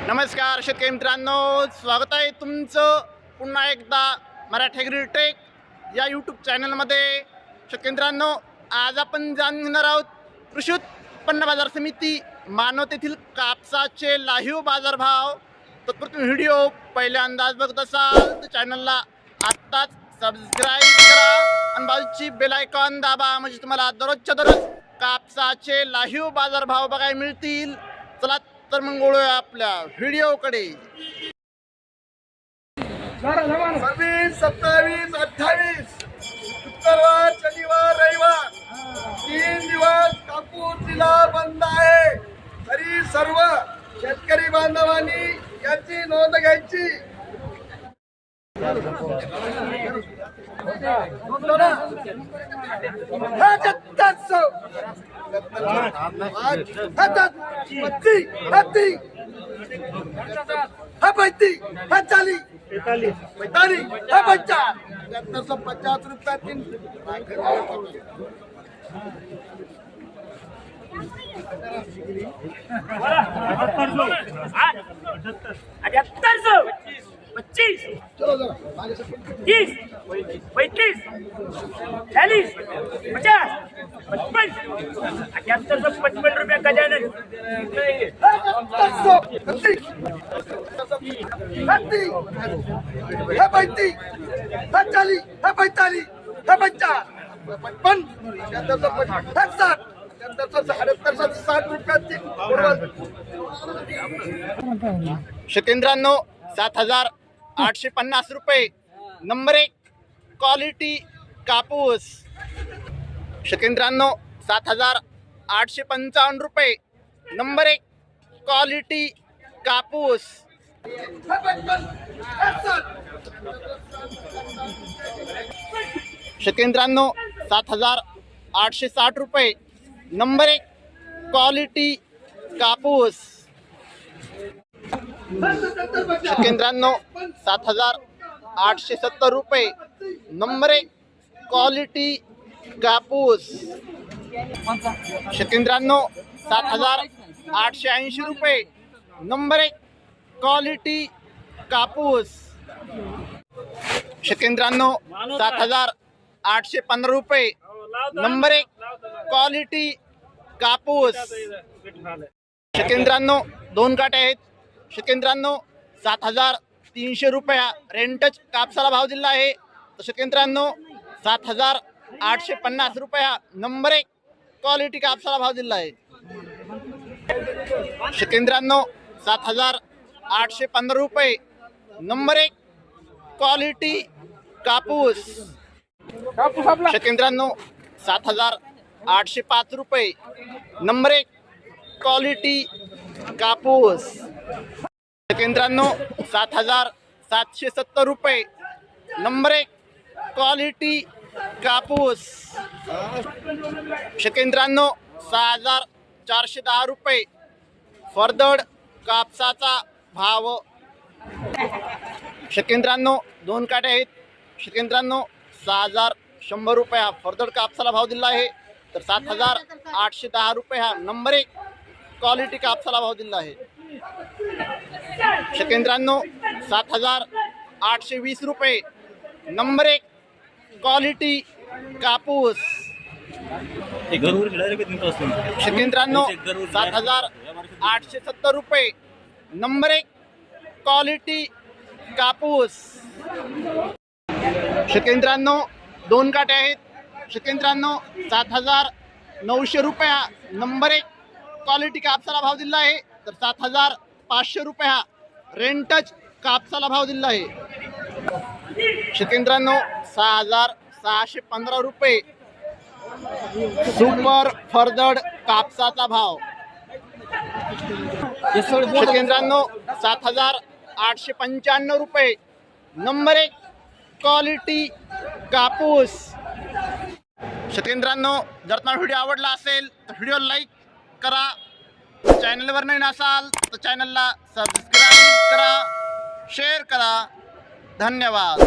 नमस्कार शेतकरी मित्रांनो, स्वागत आहे तुमचं पुन्हा एकदा मराठी ॲग्रीटेक या यूट्यूब चॅनलमध्ये। शेतकरी मित्रांनो, आज आपण जाणून घेणार आहोत कृषी उत्पन्न बाजार समिती मानवत येथील कापसाचे लाईव्ह बाजारभाव। तत्पूर्वी व्हिडिओ पहिल्यांदाच बघत असाल तर चॅनलला आत्ताच सबस्क्राईब करा आणि बाजूची बेल आयकॉन दाबा, म्हणजे तुम्हाला दररोजच्या दररोज कापसाचे लाईव्ह बाजारभाव बघायला मिळतील। चला तर मग वळूया आपल्या व्हिडिओकडे। 26, 27, 28 शुक्रवार, शनिवार, रविवार 3 दिवस कापूस लिलाव बंद आहे। तरी सर्व शेतकरी बांधवांनी याची नोंद घ्यायची। शेतकऱ्यांनो 7,850 रुपये नंबर 1 क्वालिटी कापूस। शेतकऱ्यांनो 7,855 रुपये नंबर 1 क्वालिटी कापूस। शेतकऱ्यांनो 7,860 रुपये नंबर 1 क्वालिटी कापूस। शेतकऱ्यांनो 7,870 रुपये नंबर 1 क्वालिटी कापूस। शेतकऱ्यांनो 7,880 रुपये नंबर 1 क्वालिटी कापूस। शेतकऱ्यांनो 7,815 रुपये नंबर 1 क्वालिटी कापूस। शेतकऱ्यांनो 2 काटे आहेत। शेतकऱ्यांनो 7,300 रुपया रेंटच कापसाला भाव दिला आहे। तर शेतकऱ्यांनो 7,850 रुपया नंबर 1 क्वालिटी कापसाला भाव दिला आहे। शेतकऱ्यांनो 7,815 रुपये नंबर 1 क्वालिटी कापूस। शेतकऱ्यांनो 7,805 रुपये नंबर 1 क्वालिटी कापूस। शेतकऱ्यांनो 7,770 रुपये नंबर 1 क्वालिटी कापूस। शेतकऱ्यांनो 6,410 रुपये फरदड कापसाचा भाव। शेतकऱ्यांनो 2 काटे आहेत। शेतकऱ्यांनो 6,100 रुपया फरदड कापसाला भाव दिला आहे। तर 7,810 रुपये हा नंबर 1 क्वालिटी कापसाला भाव दिला आहे। शेतकऱ्यांनो 7,820 रुपये नंबर 1 क्वालिटी कापूस। शेतकऱ्यांनो 7,870 रुपये नंबर 1 क्वालिटी कापूस। शेतकऱ्यांनो 2 काटे आहेत। शेतकऱ्यांनो 7,900 रुपया नंबर 1 क्वालिटी कापसाला भाव दिला आहे। तर 7,500 रुपया रेंटच कापसाला भाव दिला आहे। शेतकऱ्यांनो 6,615 रुपये सुपर फरदड कापसाचा भाव। शेतकऱ्यांनो 7,895 रुपये नंबर 1 क्वालिटी कापूस। शेतकऱ्यांनो जर तुम्हाला व्हिडिओ आवडला असेल तर व्हिडिओ लाईक करा। चॅनलवर नवीन असाल तर चॅनलला सबस्क्राईब करा, शेअर करा। धन्यवाद।